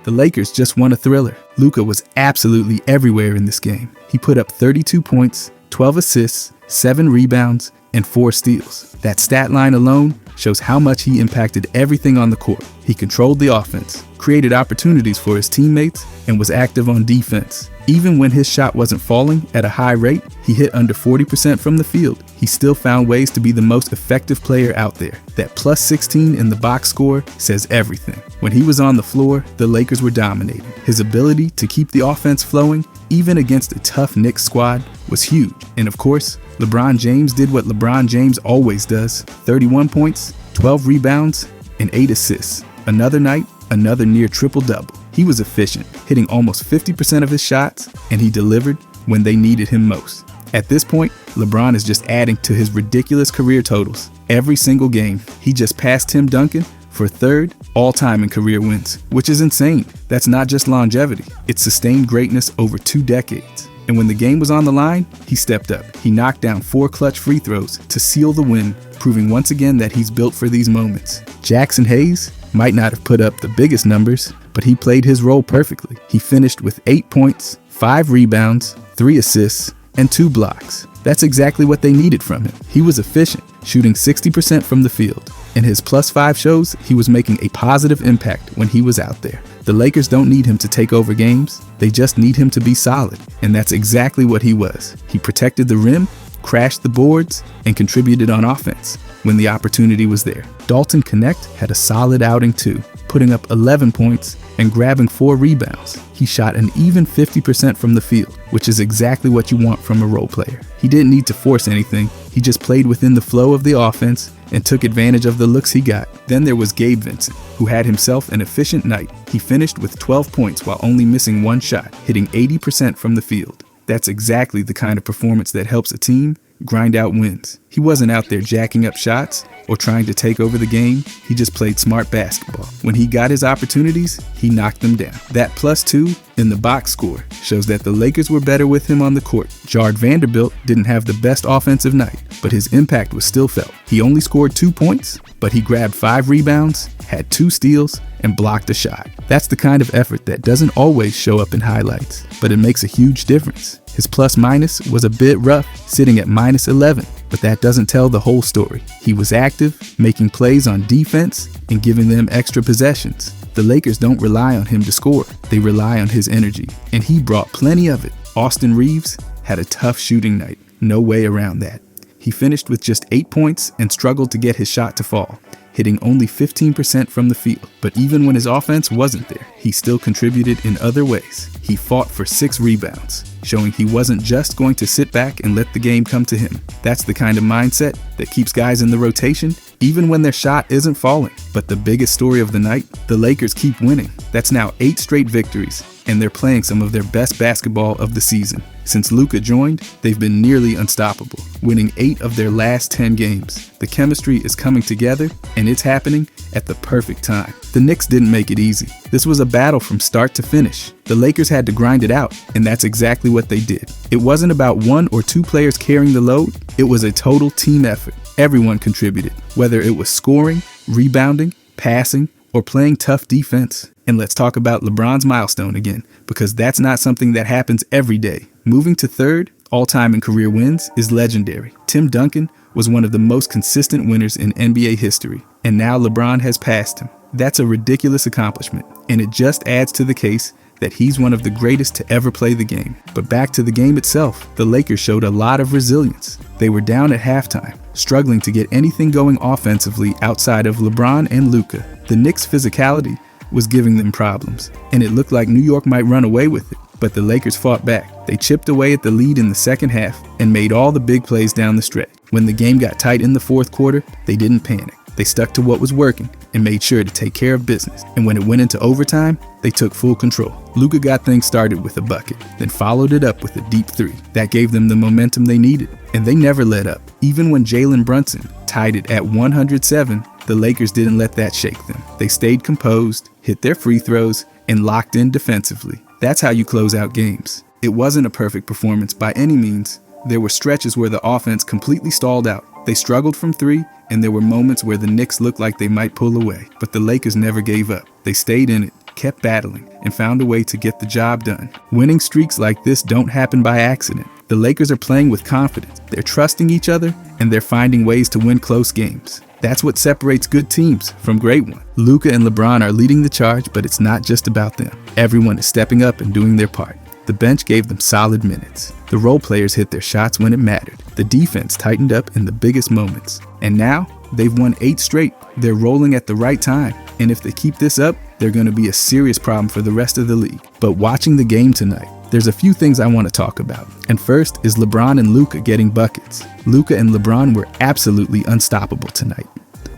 The Lakers just won a thriller. Luka was absolutely everywhere in this game. He put up 32 points, 12 assists, 7 rebounds, and 4 steals. That stat line alone shows how much he impacted everything on the court. He controlled the offense, created opportunities for his teammates, and was active on defense. Even when his shot wasn't falling at a high rate, he hit under 40% from the field. He still found ways to be the most effective player out there. That plus 16 in the box score says everything. When he was on the floor, the Lakers were dominating. His ability to keep the offense flowing, even against a tough Knicks squad, was huge. And of course, LeBron James did what LeBron James always does: 31 points, 12 rebounds, and 8 assists. Another night, another near triple-double. He was efficient, hitting almost 50% of his shots, and he delivered when they needed him most. At this point, LeBron is just adding to his ridiculous career totals. Every single game, he just passed Tim Duncan for third all-time in career wins, which is insane. That's not just longevity, it's sustained greatness over 2 decades. And when the game was on the line, he stepped up. He knocked down 4 clutch free throws to seal the win, proving once again that he's built for these moments. Jackson Hayes might not have put up the biggest numbers, but he played his role perfectly. He finished with 8 points, 5 rebounds, 3 assists, and 2 blocks. That's exactly what they needed from him. He was efficient, shooting 60% from the field. And his +5 shows he was making a positive impact when he was out there. The Lakers don't need him to take over games, they just need him to be solid. And that's exactly what he was. He protected the rim, crashed the boards, and contributed on offense when the opportunity was there. Dalton Knecht had a solid outing too, putting up 11 points and grabbing 4 rebounds. He shot an even 50% from the field, which is exactly what you want from a role player. He didn't need to force anything, he just played within the flow of the offense and took advantage of the looks he got. Then there was Gabe Vincent, who had himself an efficient night. He finished with 12 points while only missing 1 shot, hitting 80% from the field. That's exactly the kind of performance that helps a team grind out wins. He wasn't out there jacking up shots or trying to take over the game. He just played smart basketball. When he got his opportunities, he knocked them down. That +2 in the box score shows that the Lakers were better with him on the court. Jared Vanderbilt didn't have the best offensive night, but his impact was still felt. He only scored 2 points, but he grabbed 5 rebounds, had 2 steals, and blocked a shot. That's the kind of effort that doesn't always show up in highlights, but it makes a huge difference. His plus-minus was a bit rough, sitting at -11, but that doesn't tell the whole story. He was active, making plays on defense, and giving them extra possessions. The Lakers don't rely on him to score, they rely on his energy, and he brought plenty of it. Austin Reeves had a tough shooting night, no way around that. He finished with just 8 points and struggled to get his shot to fall, hitting only 15% from the field. But even when his offense wasn't there, he still contributed in other ways. He fought for 6 rebounds, showing he wasn't just going to sit back and let the game come to him. That's the kind of mindset that keeps guys in the rotation, even when their shot isn't falling. But the biggest story of the night, the Lakers keep winning. That's now 8 straight victories, and they're playing some of their best basketball of the season. Since Luka joined, they've been nearly unstoppable, winning 8 of their last 10 games. The chemistry is coming together, and it's happening at the perfect time. The Knicks didn't make it easy. This was a battle from start to finish. The Lakers had to grind it out, and that's exactly what they did. It wasn't about 1 or 2 players carrying the load, it was a total team effort. Everyone contributed, whether it was scoring, rebounding, passing, or playing tough defense. And let's talk about LeBron's milestone again, because that's not something that happens every day. Moving to 3rd all-time in career wins is legendary. Tim Duncan was one of the most consistent winners in NBA history, and now LeBron has passed him. That's a ridiculous accomplishment, and it just adds to the case that he's one of the greatest to ever play the game. But back to the game itself, the Lakers showed a lot of resilience. They were down at halftime, struggling to get anything going offensively outside of LeBron and Luka. The Knicks' physicality was giving them problems, and it looked like New York might run away with it. But the Lakers fought back. They chipped away at the lead in the second half and made all the big plays down the stretch. When the game got tight in the 4th quarter, they didn't panic. They stuck to what was working and made sure to take care of business. And when it went into overtime, they took full control. Luka got things started with a bucket, then followed it up with a deep 3. That gave them the momentum they needed, and they never let up. Even when Jalen Brunson tied it at 107, the Lakers didn't let that shake them. They stayed composed, hit their free throws, and locked in defensively. That's how you close out games. It wasn't a perfect performance by any means. There were stretches where the offense completely stalled out. They struggled from 3, and there were moments where the Knicks looked like they might pull away. But the Lakers never gave up. They stayed in it, kept battling, and found a way to get the job done. Winning streaks like this don't happen by accident. The Lakers are playing with confidence, they're trusting each other, and they're finding ways to win close games. That's what separates good teams from great ones. Luka and LeBron are leading the charge, but it's not just about them. Everyone is stepping up and doing their part. The bench gave them solid minutes. The role players hit their shots when it mattered. The defense tightened up in the biggest moments. And now, they've won 8 straight. They're rolling at the right time. And if they keep this up, they're going to be a serious problem for the rest of the league. But watching the game tonight, there's a few things I want to talk about. And first is LeBron and Luka getting buckets. Luka and LeBron were absolutely unstoppable tonight.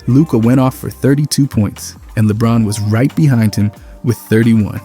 Luka went off for 32 points, and LeBron was right behind him with 31.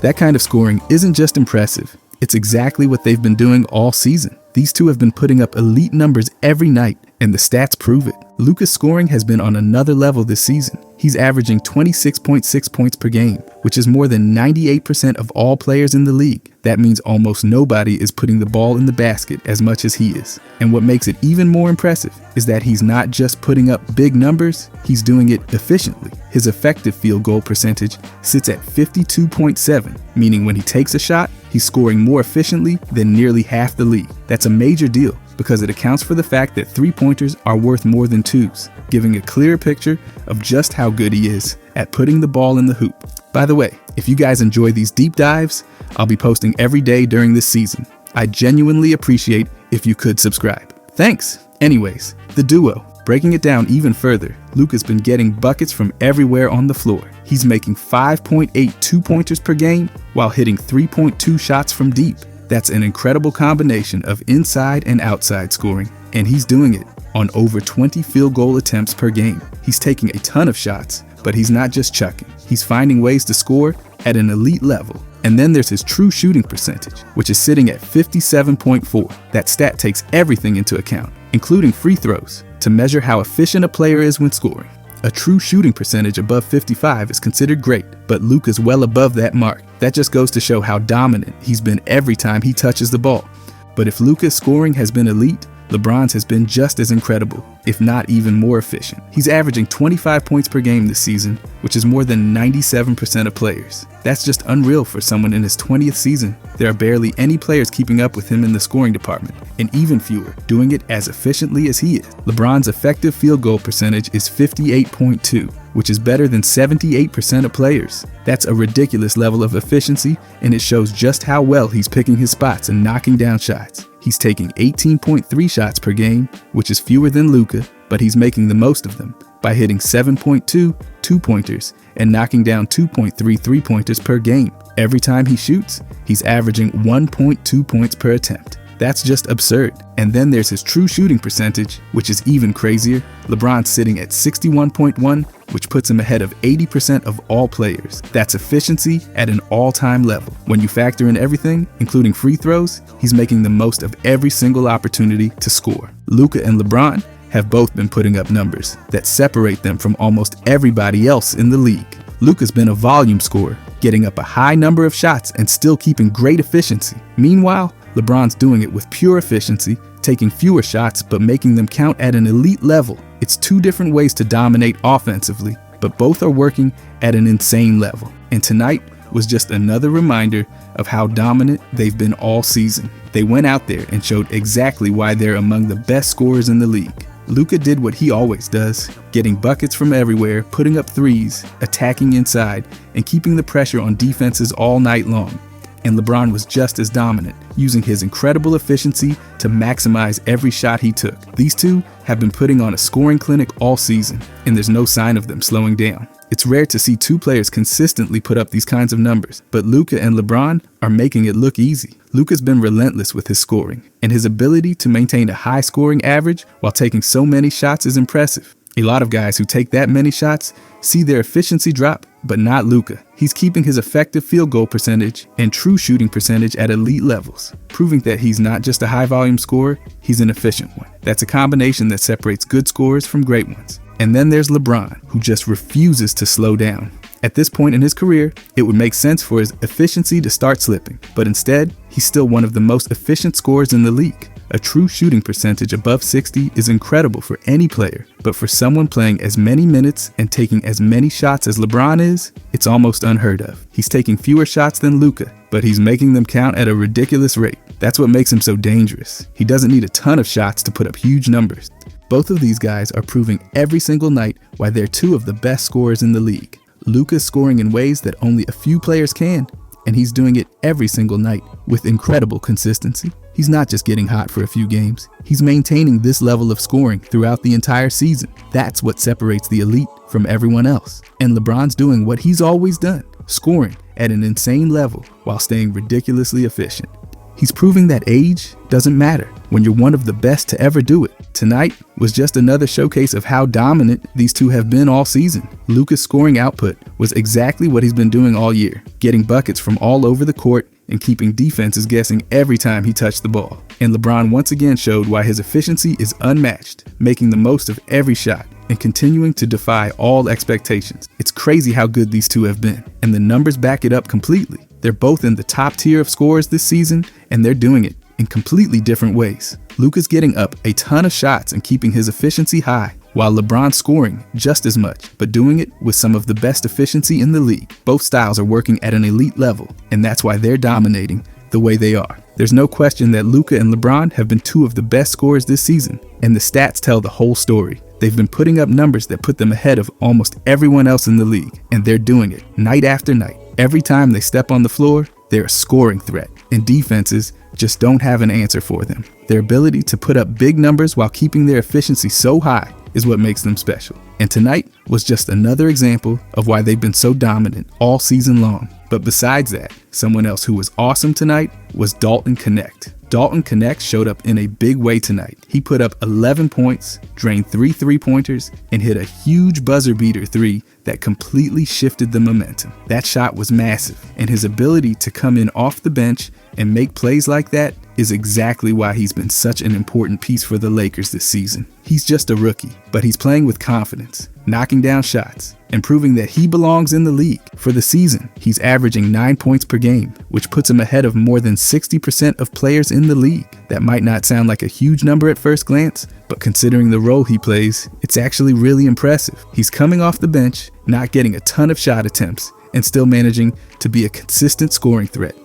That kind of scoring isn't just impressive, it's exactly what they've been doing all season. These two have been putting up elite numbers every night, and the stats prove it. Luka's scoring has been on another level this season. He's averaging 26.6 points per game, which is more than 98% of all players in the league. That means almost nobody is putting the ball in the basket as much as he is. And what makes it even more impressive is that he's not just putting up big numbers, he's doing it efficiently. His effective field goal percentage sits at 52.7, meaning when he takes a shot, he's scoring more efficiently than nearly half the league. That's a major deal because it accounts for the fact that 3-pointers are worth more than 2s, giving a clearer picture of just how good he is at putting the ball in the hoop. By the way, if you guys enjoy these deep dives, I'll be posting every day during this season. I genuinely appreciate if you could subscribe. Thanks! Anyways, the duo. Breaking it down even further, Luka's been getting buckets from everywhere on the floor. He's making 5.8 2-pointers per game while hitting 3.2 shots from deep. That's an incredible combination of inside and outside scoring, and he's doing it on over 20 field goal attempts per game. He's taking a ton of shots, but he's not just chucking. He's finding ways to score at an elite level. And then there's his true shooting percentage, which is sitting at 57.4. That stat takes everything into account, including free throws, to measure how efficient a player is when scoring. A true shooting percentage above 55 is considered great, but Luka's well above that mark. That just goes to show how dominant he's been every time he touches the ball. But if Luka's scoring has been elite, LeBron's has been just as incredible, if not even more efficient. He's averaging 25 points per game this season, which is more than 97% of players. That's just unreal for someone in his 20th season. There are barely any players keeping up with him in the scoring department, and even fewer doing it as efficiently as he is. LeBron's effective field goal percentage is 58.2, which is better than 78% of players. That's a ridiculous level of efficiency, and it shows just how well he's picking his spots and knocking down shots. He's taking 18.3 shots per game, which is fewer than Luka, but he's making the most of them by hitting 7.2 2-pointers and knocking down 2.3 3-pointers per game. Every time he shoots, he's averaging 1.2 points per attempt. That's just absurd. And then there's his true shooting percentage, which is even crazier. LeBron's sitting at 61.1, which puts him ahead of 80% of all players. That's efficiency at an all-time level. When you factor in everything, including free throws, he's making the most of every single opportunity to score. Luka and LeBron have both been putting up numbers that separate them from almost everybody else in the league. Luka's been a volume scorer, getting up a high number of shots and still keeping great efficiency. Meanwhile, LeBron's doing it with pure efficiency, taking fewer shots but making them count at an elite level. It's two different ways to dominate offensively, but both are working at an insane level. And tonight was just another reminder of how dominant they've been all season. They went out there and showed exactly why they're among the best scorers in the league. Luka did what he always does, getting buckets from everywhere, putting up threes, attacking inside, and keeping the pressure on defenses all night long. And LeBron was just as dominant, using his incredible efficiency to maximize every shot he took. These two have been putting on a scoring clinic all season, and there's no sign of them slowing down. It's rare to see two players consistently put up these kinds of numbers, but Luka and LeBron are making it look easy. Luka's been relentless with his scoring, and his ability to maintain a high scoring average while taking so many shots is impressive. A lot of guys who take that many shots see their efficiency drop, but not Luka. He's keeping his effective field goal percentage and true shooting percentage at elite levels, proving that he's not just a high volume scorer, he's an efficient one. That's a combination that separates good scorers from great ones. And then there's LeBron, who just refuses to slow down. At this point in his career, it would make sense for his efficiency to start slipping, but instead, he's still one of the most efficient scorers in the league. A true shooting percentage above 60 is incredible for any player, but for someone playing as many minutes and taking as many shots as LeBron is, it's almost unheard of. He's taking fewer shots than Luka, but he's making them count at a ridiculous rate. That's what makes him so dangerous. He doesn't need a ton of shots to put up huge numbers. Both of these guys are proving every single night why they're two of the best scorers in the league. Luka's scoring in ways that only a few players can, and he's doing it every single night with incredible consistency. He's not just getting hot for a few games. He's maintaining this level of scoring throughout the entire season. That's what separates the elite from everyone else. And LeBron's doing what he's always done, scoring at an insane level while staying ridiculously efficient. He's proving that age doesn't matter when you're one of the best to ever do it. Tonight was just another showcase of how dominant these two have been all season. Luka's scoring output was exactly what he's been doing all year, getting buckets from all over the court and keeping defenses guessing every time he touched the ball. And LeBron once again showed why his efficiency is unmatched, making the most of every shot and continuing to defy all expectations. It's crazy how good these two have been, and the numbers back it up completely. They're both in the top tier of scorers this season, and they're doing it in completely different ways. Luka's getting up a ton of shots and keeping his efficiency high, while LeBron's scoring just as much, but doing it with some of the best efficiency in the league. Both styles are working at an elite level, and that's why they're dominating the way they are. There's no question that Luka and LeBron have been two of the best scorers this season, and the stats tell the whole story. They've been putting up numbers that put them ahead of almost everyone else in the league, and they're doing it night after night. Every time they step on the floor, they're a scoring threat, and defenses just don't have an answer for them. Their ability to put up big numbers while keeping their efficiency so high is what makes them special. And tonight was just another example of why they've been so dominant all season long. But besides that, someone else who was awesome tonight was Dalton Knecht. Dalton Knecht showed up in a big way tonight. He put up 11 points, drained 3 3-pointers, and hit a huge buzzer beater 3 that completely shifted the momentum. That shot was massive, and his ability to come in off the bench and make plays like that is exactly why he's been such an important piece for the Lakers this season. He's just a rookie, but he's playing with confidence, knocking down shots, and proving that he belongs in the league. For the season, he's averaging 9 points per game, which puts him ahead of more than 60% of players in the league. That might not sound like a huge number at first glance, but considering the role he plays, it's actually really impressive. He's coming off the bench, not getting a ton of shot attempts, and still managing to be a consistent scoring threat.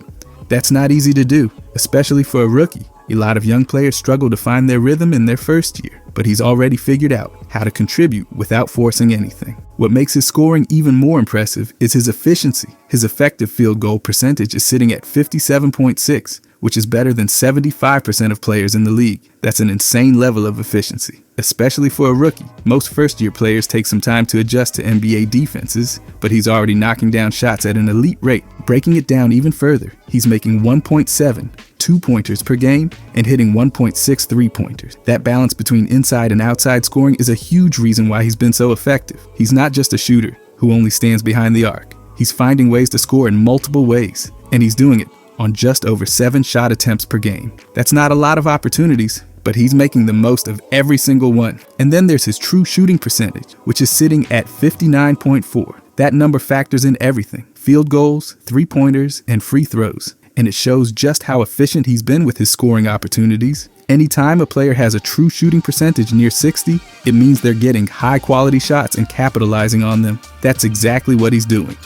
That's not easy to do, especially for a rookie. A lot of young players struggle to find their rhythm in their first year, but he's already figured out how to contribute without forcing anything. What makes his scoring even more impressive is his efficiency. His effective field goal percentage is sitting at 57.6, which is better than 75% of players in the league. That's an insane level of efficiency, especially for a rookie. Most first-year players take some time to adjust to NBA defenses, but he's already knocking down shots at an elite rate. Breaking it down even further, he's making 1.7 2-pointers per game and hitting 1.6 3-pointers. That balance between inside and outside scoring is a huge reason why he's been so effective. He's not just a shooter who only stands behind the arc. He's finding ways to score in multiple ways, and he's doing it on just over 7 shot attempts per game. That's not a lot of opportunities, but he's making the most of every single one. And then there's his true shooting percentage, which is sitting at 59.4. That number factors in everything: field goals, 3-pointers, and free throws. And it shows just how efficient he's been with his scoring opportunities. Anytime a player has a true shooting percentage near 60, it means they're getting high-quality shots and capitalizing on them. That's exactly what he's doing.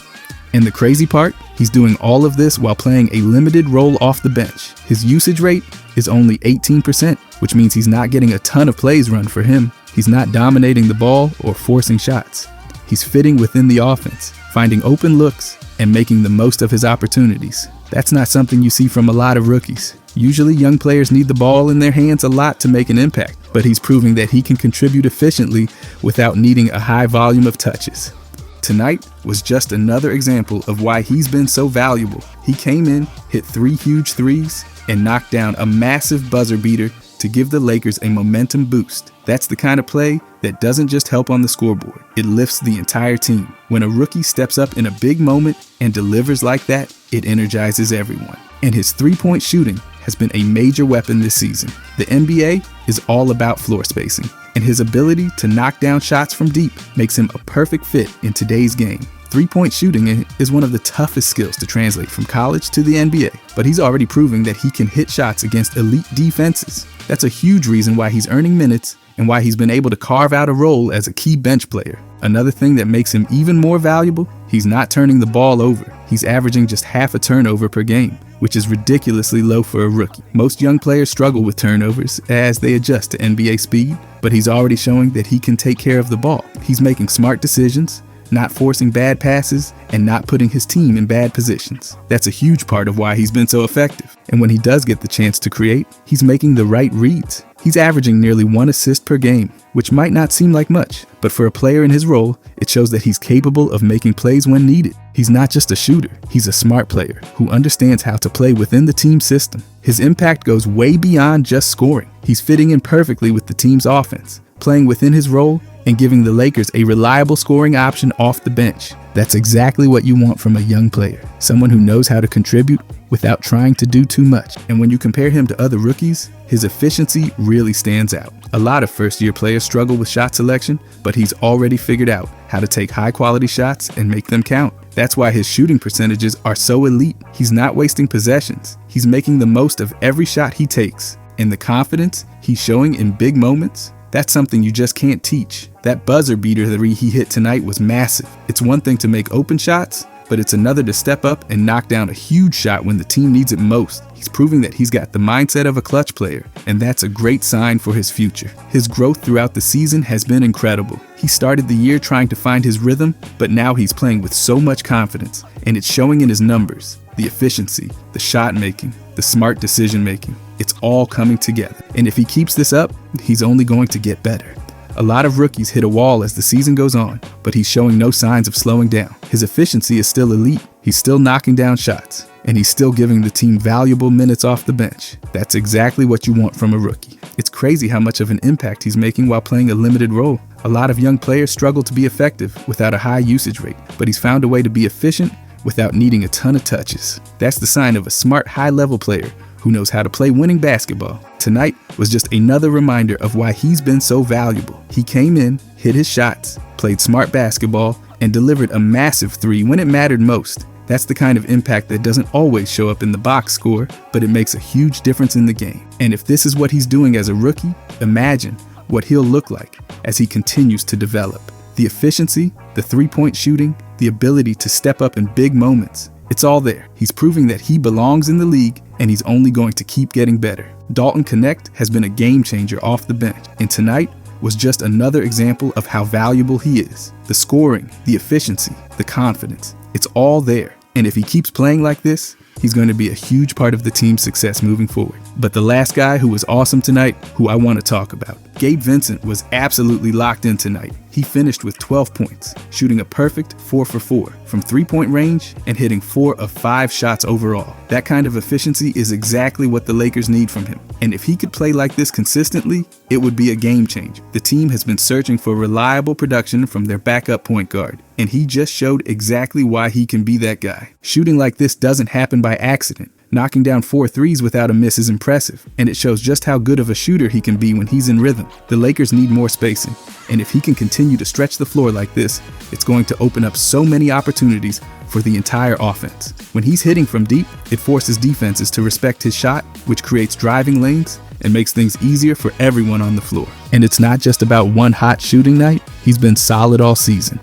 And the crazy part, he's doing all of this while playing a limited role off the bench. His usage rate is only 18%, which means he's not getting a ton of plays run for him. He's not dominating the ball or forcing shots. He's fitting within the offense, finding open looks, and making the most of his opportunities. That's not something you see from a lot of rookies. Usually young players need the ball in their hands a lot to make an impact, but he's proving that he can contribute efficiently without needing a high volume of touches. Tonight was just another example of why he's been so valuable. He came in, hit 3 huge threes, and knocked down a massive buzzer beater to give the Lakers a momentum boost. That's the kind of play that doesn't just help on the scoreboard, it lifts the entire team. When a rookie steps up in a big moment and delivers like that, it energizes everyone. And his 3-point shooting has been a major weapon this season. The NBA is all about floor spacing, and his ability to knock down shots from deep makes him a perfect fit in today's game. Three-point shooting is one of the toughest skills to translate from college to the NBA, but he's already proving that he can hit shots against elite defenses. That's a huge reason why he's earning minutes and why he's been able to carve out a role as a key bench player. Another thing that makes him even more valuable, he's not turning the ball over. He's averaging just half a turnover per game, which is ridiculously low for a rookie. Most young players struggle with turnovers as they adjust to NBA speed, but he's already showing that he can take care of the ball. He's making smart decisions, not forcing bad passes, and not putting his team in bad positions. That's a huge part of why he's been so effective. And when he does get the chance to create, he's making the right reads. He's averaging nearly 1 assist per game, which might not seem like much, but for a player in his role, it shows that he's capable of making plays when needed. He's not just a shooter, he's a smart player who understands how to play within the team system. His impact goes way beyond just scoring. He's fitting in perfectly with the team's offense, playing within his role and giving the Lakers a reliable scoring option off the bench. That's exactly what you want from a young player, someone who knows how to contribute without trying to do too much. And when you compare him to other rookies, his efficiency really stands out. A lot of first-year players struggle with shot selection, but he's already figured out how to take high-quality shots and make them count. That's why his shooting percentages are so elite. He's not wasting possessions. He's making the most of every shot he takes. And the confidence he's showing in big moments, that's something you just can't teach. That buzzer beater three he hit tonight was massive. It's one thing to make open shots, but it's another to step up and knock down a huge shot when the team needs it most. He's proving that he's got the mindset of a clutch player, and that's a great sign for his future. His growth throughout the season has been incredible. He started the year trying to find his rhythm, but now he's playing with so much confidence, and it's showing in his numbers. The efficiency, the shot making, the smart decision making. It's all coming together. And if he keeps this up, he's only going to get better. A lot of rookies hit a wall as the season goes on, but he's showing no signs of slowing down. His efficiency is still elite. He's still knocking down shots, and he's still giving the team valuable minutes off the bench. That's exactly what you want from a rookie. It's crazy how much of an impact he's making while playing a limited role. A lot of young players struggle to be effective without a high usage rate, but he's found a way to be efficient without needing a ton of touches. That's the sign of a smart, high-level player who knows how to play winning basketball. Tonight was just another reminder of why he's been so valuable. He came in, hit his shots, played smart basketball, and delivered a massive three when it mattered most. That's the kind of impact that doesn't always show up in the box score, but it makes a huge difference in the game. And if this is what he's doing as a rookie, imagine what he'll look like as he continues to develop. The efficiency, the three-point shooting, the ability to step up in big moments. It's all there. He's proving that he belongs in the league, and he's only going to keep getting better. Dalton Knecht has been a game changer off the bench, and tonight was just another example of how valuable he is. The scoring, the efficiency, the confidence, it's all there. And if he keeps playing like this, he's going to be a huge part of the team's success moving forward. But the last guy who was awesome tonight, who I want to talk about, Gabe Vincent was absolutely locked in tonight. He finished with 12 points, shooting a perfect 4 for 4 from three-point range and hitting 4 of 5 shots overall. That kind of efficiency is exactly what the Lakers need from him. And if he could play like this consistently, it would be a game changer. The team has been searching for reliable production from their backup point guard, and he just showed exactly why he can be that guy. Shooting like this doesn't happen by accident. Knocking down 4 threes without a miss is impressive, and it shows just how good of a shooter he can be when he's in rhythm. The Lakers need more spacing, and if he can continue to stretch the floor like this, it's going to open up so many opportunities for the entire offense. When he's hitting from deep, it forces defenses to respect his shot, which creates driving lanes and makes things easier for everyone on the floor. And it's not just about one hot shooting night. He's been solid all season.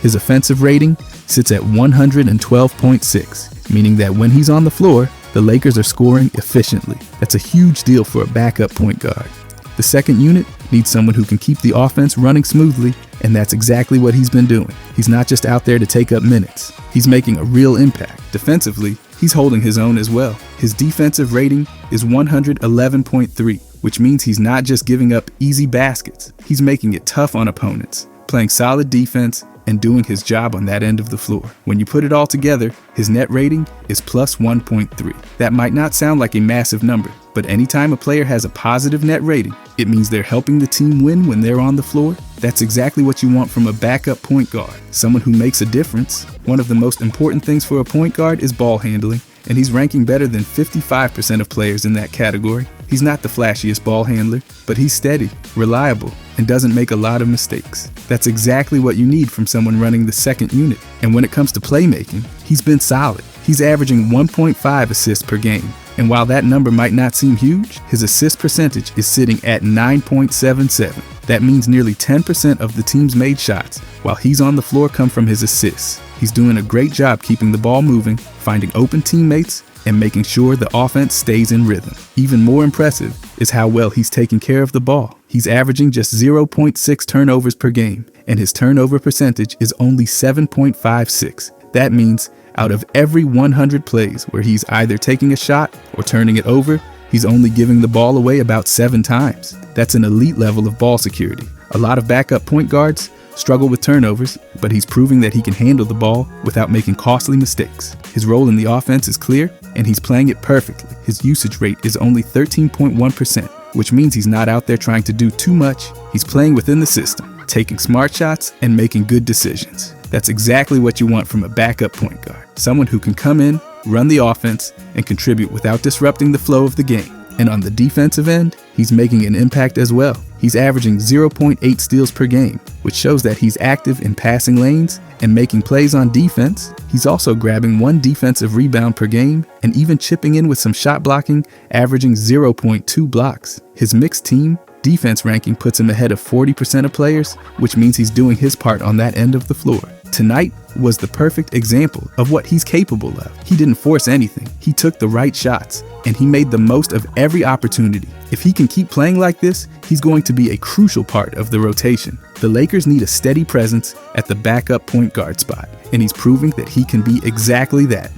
His offensive rating sits at 112.6, meaning that when he's on the floor, the Lakers are scoring efficiently. That's a huge deal for a backup point guard. The second unit needs someone who can keep the offense running smoothly, and that's exactly what he's been doing. He's not just out there to take up minutes. He's making a real impact. Defensively, he's holding his own as well. His defensive rating is 111.3, which means he's not just giving up easy baskets. He's making it tough on opponents, playing solid defense, and doing his job on that end of the floor. When you put it all together, his net rating is plus 1.3. That might not sound like a massive number, but anytime a player has a positive net rating, it means they're helping the team win when they're on the floor. That's exactly what you want from a backup point guard, someone who makes a difference. One of the most important things for a point guard is ball handling, and he's ranking better than 55% of players in that category. He's not the flashiest ball handler, but he's steady, reliable, and doesn't make a lot of mistakes. That's exactly what you need from someone running the second unit. And when it comes to playmaking, he's been solid. He's averaging 1.5 assists per game. And while that number might not seem huge, his assist percentage is sitting at 9.77. That means nearly 10% of the team's made shots while he's on the floor come from his assists. He's doing a great job keeping the ball moving, finding open teammates, and making sure the offense stays in rhythm. Even more impressive is how well he's taking care of the ball. He's averaging just 0.6 turnovers per game, and his turnover percentage is only 7.56. That means out of every 100 plays where he's either taking a shot or turning it over, he's only giving the ball away about 7 times. That's an elite level of ball security. A lot of backup point guards struggle with turnovers, but he's proving that he can handle the ball without making costly mistakes. His role in the offense is clear, and he's playing it perfectly. His usage rate is only 13.1%, which means he's not out there trying to do too much. He's playing within the system, taking smart shots and making good decisions. That's exactly what you want from a backup point guard. Someone who can come in, run the offense, and contribute without disrupting the flow of the game. And on the defensive end, he's making an impact as well. He's averaging 0.8 steals per game, which shows that he's active in passing lanes and making plays on defense. He's also grabbing 1 defensive rebound per game and even chipping in with some shot blocking, averaging 0.2 blocks. His mixed team defense ranking puts him ahead of 40% of players, which means he's doing his part on that end of the floor. Tonight was the perfect example of what he's capable of. He didn't force anything. He took the right shots, and he made the most of every opportunity. If he can keep playing like this, he's going to be a crucial part of the rotation. The Lakers need a steady presence at the backup point guard spot, and he's proving that he can be exactly that.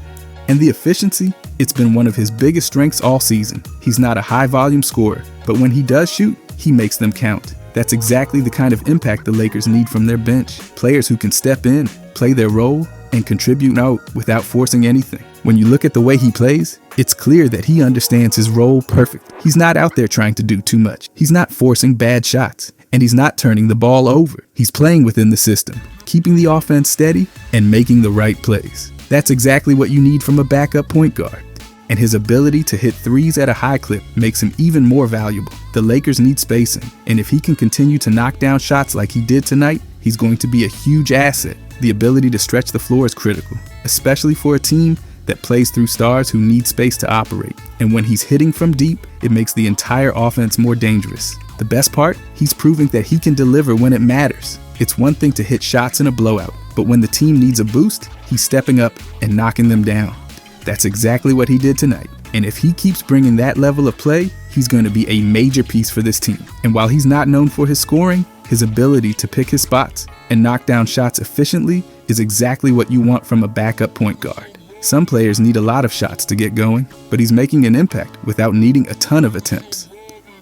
And the efficiency, it's been one of his biggest strengths all season. He's not a high-volume scorer, but when he does shoot, he makes them count. That's exactly the kind of impact the Lakers need from their bench. Players who can step in, play their role, and contribute out without forcing anything. When you look at the way he plays, it's clear that he understands his role perfectly. He's not out there trying to do too much. He's not forcing bad shots, and he's not turning the ball over. He's playing within the system, keeping the offense steady and making the right plays. That's exactly what you need from a backup point guard. And his ability to hit threes at a high clip makes him even more valuable. The Lakers need spacing, and if he can continue to knock down shots like he did tonight, he's going to be a huge asset. The ability to stretch the floor is critical, especially for a team that plays through stars who need space to operate. And when he's hitting from deep, it makes the entire offense more dangerous. The best part, he's proving that he can deliver when it matters. It's one thing to hit shots in a blowout, but when the team needs a boost, he's stepping up and knocking them down. That's exactly what he did tonight. And if he keeps bringing that level of play, he's going to be a major piece for this team. And while he's not known for his scoring, his ability to pick his spots and knock down shots efficiently is exactly what you want from a backup point guard. Some players need a lot of shots to get going, but he's making an impact without needing a ton of attempts.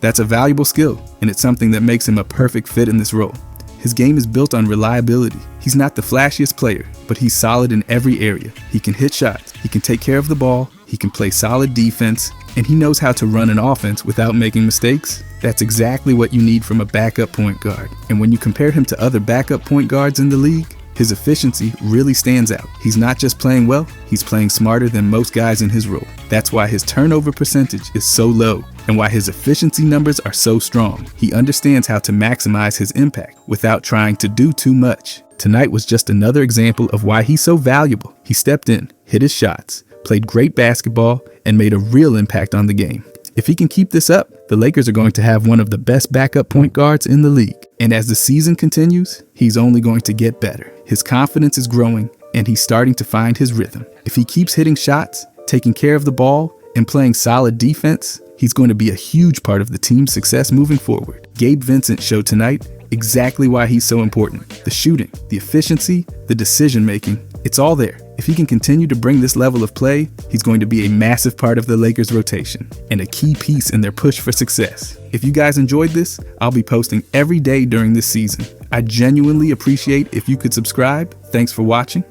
That's a valuable skill, and it's something that makes him a perfect fit in this role. His game is built on reliability. He's not the flashiest player, but he's solid in every area. He can hit shots, he can take care of the ball, he can play solid defense, and he knows how to run an offense without making mistakes. That's exactly what you need from a backup point guard. And when you compare him to other backup point guards in the league, his efficiency really stands out. He's not just playing well, he's playing smarter than most guys in his role. That's why his turnover percentage is so low and why his efficiency numbers are so strong. He understands how to maximize his impact without trying to do too much. Tonight was just another example of why he's so valuable. He stepped in, hit his shots, played great basketball, and made a real impact on the game. If he can keep this up, the Lakers are going to have one of the best backup point guards in the league. And as the season continues, he's only going to get better. His confidence is growing, and he's starting to find his rhythm. If he keeps hitting shots, taking care of the ball, and playing solid defense, he's going to be a huge part of the team's success moving forward. Gabe Vincent showed tonight exactly why he's so important. The shooting, the efficiency, the decision-making, it's all there. If he can continue to bring this level of play, he's going to be a massive part of the Lakers' rotation and a key piece in their push for success. If you guys enjoyed this, I'll be posting every day during this season. I genuinely appreciate if you could subscribe. Thanks for watching.